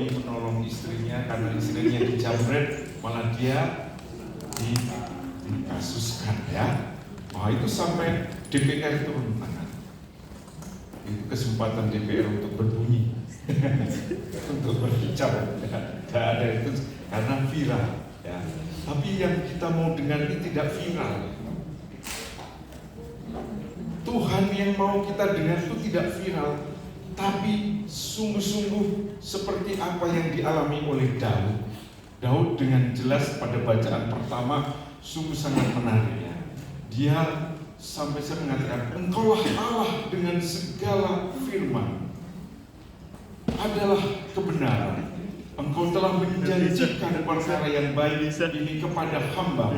suami menolong istrinya karena istrinya dijamret, malah dia dikasuskan ya. Itu sampai DPR turun tangan. Itu kesempatan DPR untuk berbunyi, untuk berbicara. Tidak ada itu karena viral ya. Tapi yang kita mau dengar ini tidak viral. Tuhan yang mau kita dengar itu tidak viral, tapi sungguh-sungguh seperti apa yang dialami oleh Daud. Daud dengan jelas pada bacaan pertama sungguh sangat menarik ya. Dia sampai saya mengatakan, engkaulah Allah dengan segala firman adalah kebenaran. Engkau telah menjanjikan perkara yang baik ini kepada hamba.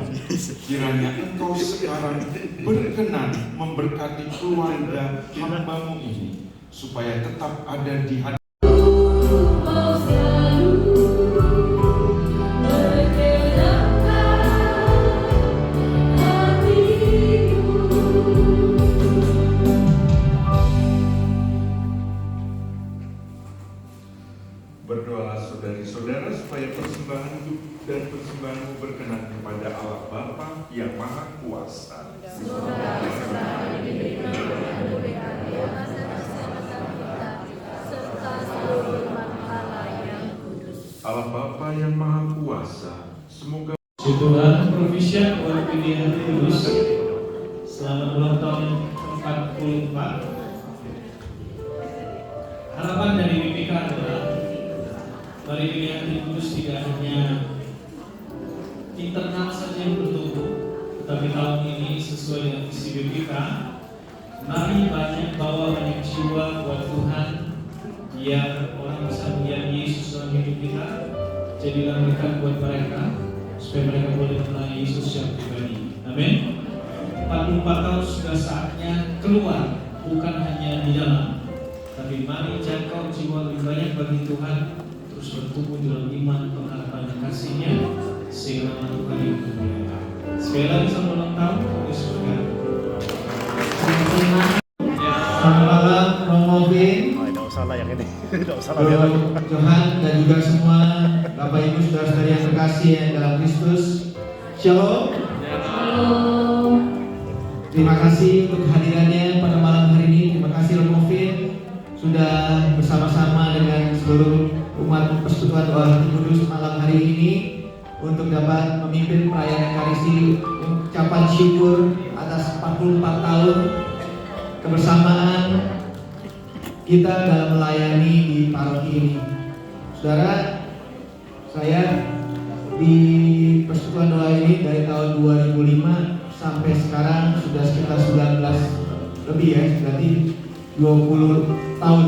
Kiranya engkau sekarang berkenan memberkati keluarga hambamu ini, supaya tetap ada di hati. Berdoalah saudari-saudara supaya persembahan hidup dan persembahanmu berkenan kepada Allah Bapa yang Maha Kuasa. Allah Bapa yang Maha Kuasa, semoga Tuhan Provisian buat pilihan Kudus. Selamat ulang tahun 44. Harapan dari BPK adalah Mari pilihan Kudus tidak hanya internal saja yang bertumbuh, tetapi tahun ini sesuai dengan visi BPK, mari bawa banyak jiwa buat Tuhan, biar orang bisa melihat Yesus dalam hidup kita. Jadilah berkat buat mereka, supaya mereka boleh mengenal Yesus yang pribadi. Amin. 44 tahun sudah saatnya keluar, bukan hanya di dalam, tapi mari jangkau jiwa lebih banyak bagi Tuhan, terus bertumbuh dalam iman, pengharapan dan kasih-Nya, sehingga nama Tuhan yang dimuliakan. Sekali lagi selamat ulang tahun, Yesus berkati. Selamat malam, Romo Vin. Tidak usah lah yang ini. Tidak usah lah. Johan dan juga semua Bapak Ibu saudara-saudari yang terkasih yang dalam Kristus. Shalom. Terima kasih untuk kehadirannya pada malam hari ini. Terima kasih Romo Vin sudah bersama-sama dengan seluruh umat Persekutuan Doa Hati Kudus malam hari ini untuk dapat memimpin perayaan Ekaristi, ucapan syukur atas 44 tahun kebersamaan kita dalam melayani di paroki ini. Saudara, saya di Persekutuan Doa ini dari tahun 2005 sampai sekarang sudah sekitar 19 lebih ya, berarti 20 tahun,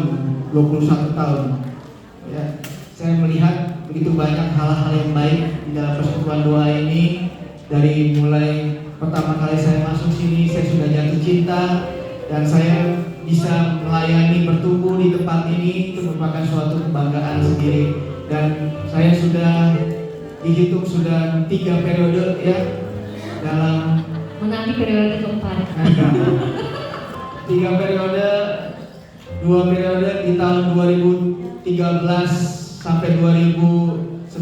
21 tahun. Ya, saya melihat begitu banyak hal-hal yang baik di dalam Persekutuan Doa ini. Dari mulai pertama kali saya masuk sini, saya sudah jatuh cinta dan saya bisa melayani, bertumbuh di tempat ini, itu merupakan suatu kebanggaan sendiri. Dan saya sudah dihitung sudah 3 periode ya dalam menanti periode keempat. 3 periode, 2 periode di tahun 2013 sampai 2019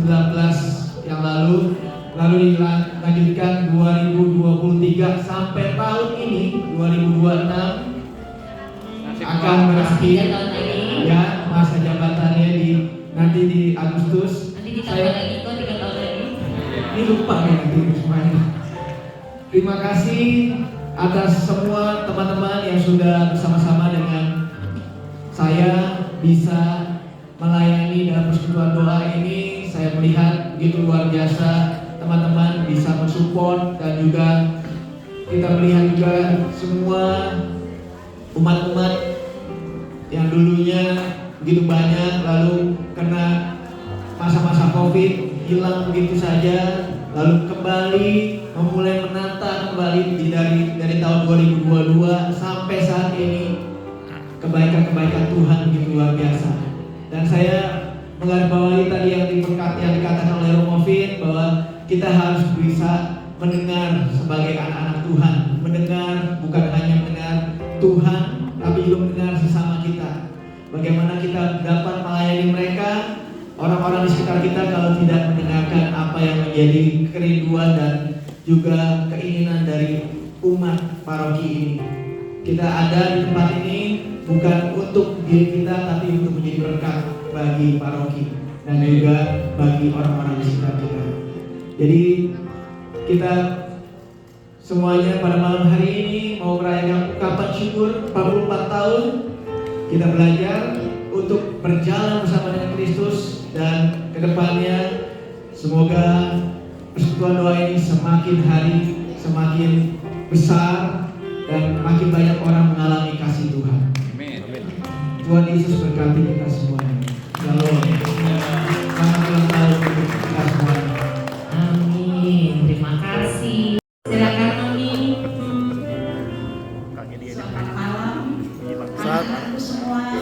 yang lalu dilanjutkan 2023 sampai tahun ini 2026 akan berakhir ya masa jabatannya nanti di Agustus. Nanti ditambah lagi kok 3 tahun lagi. Ini lupa nih nanti semuanya. Terima kasih atas semua teman-teman yang sudah bersama-sama dengan saya bisa melayani dalam Persekutuan Doa ini. Saya melihat begitu luar biasa teman-teman bisa mensupport, dan juga kita melihat juga semua umat-umat yang dulunya begitu banyak lalu kena masa-masa COVID hilang begitu saja, lalu kembali memulai menata kembali dari tahun 2022 sampai saat ini. Kebaikan-kebaikan Tuhan begitu luar biasa. Dan saya menggarisbawahi tadi yang dikatakan oleh Romo Vin, bahwa kita harus bisa mendengar sebagai anak-anak Tuhan, mendengar bukan hanya mendengar Tuhan, tapi juga mendengar sesama kita. Bagaimana kita dapat melayani mereka, orang-orang di sekitar kita kalau tidak mendengarkan apa yang menjadi kerinduan dan juga keinginan dari umat paroki ini. Kita ada di tempat ini bukan untuk diri kita, tapi untuk menjadi berkat bagi paroki dan juga bagi orang-orang di sekitar kita. Jadi kita semuanya pada malam hari ini mau merayakan ungkapan syukur 44 tahun kita belajar untuk berjalan bersama dengan Kristus, dan kedepannya semoga persekutuan doa ini semakin hari semakin besar dan makin banyak orang mengalami kasih Tuhan. Tuhan Yesus berkati kita semuanya. Shalom. Selamat ulang tahun untuk kita semuanya. Amin. Terima kasih. Silakan Mami. Selamat malam Bangsat. anak-anakku semua.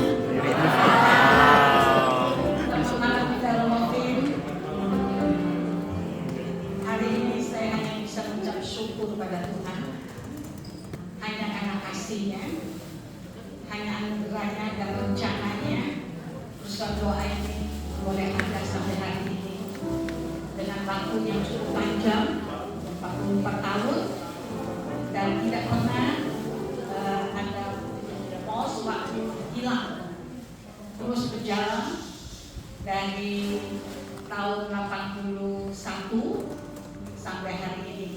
Selamat malam kita Romovin. Hari ini saya hanya bisa mengucap syukur pada Tuhan. Hanya karena kasih-Nya, hanya anugerahnya dan rencananya, persekutuan doa ini boleh ada sampai hari ini dengan waktu yang cukup panjang, 44 tahun, dan tidak pernah ada pos waktu hilang, terus berjalan dari tahun 81 sampai hari ini.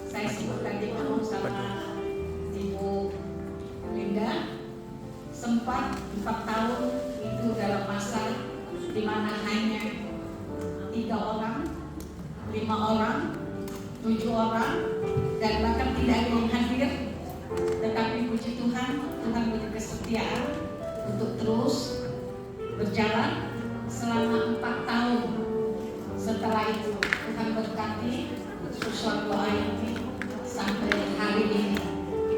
Saya sebut tadi ngomong sama Ibu Linda, sempat 4 tahun itu dalam masa di mana hanya 3 orang, 5 orang, 7 orang, dan bahkan tidak ada yang hadir. Tetapi puji Tuhan, Tuhan beri kesetiaan untuk terus berjalan selama 4 tahun. Setelah itu Tuhan berkati persekutuan doa ini sampai hari ini.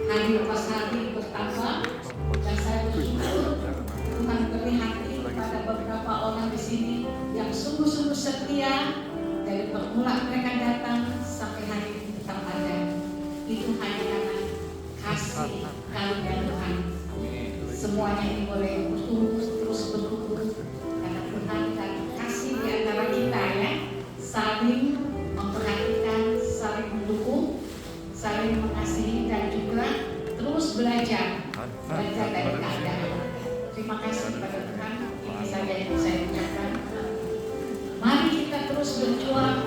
Hari lepas hari bertambah, dan saya bersyukur Tuhan beri hati pada beberapa orang di sini yang sungguh-sungguh setia dari permulaan mereka datang sampai hari ini tetap ada. Itu hanya karena kasih karunia Tuhan. Semuanya ini boleh bertumbuh terus bertumbuh karena Tuhan dan kasih di antara kita ya, saling memperhatikan, saling mendukung, saling mengasihi, dan juga terus belajar dari keadaan. Terima kasih kepada Tuhan. Ini saja yang saya ucapkan. Mari kita terus berjuang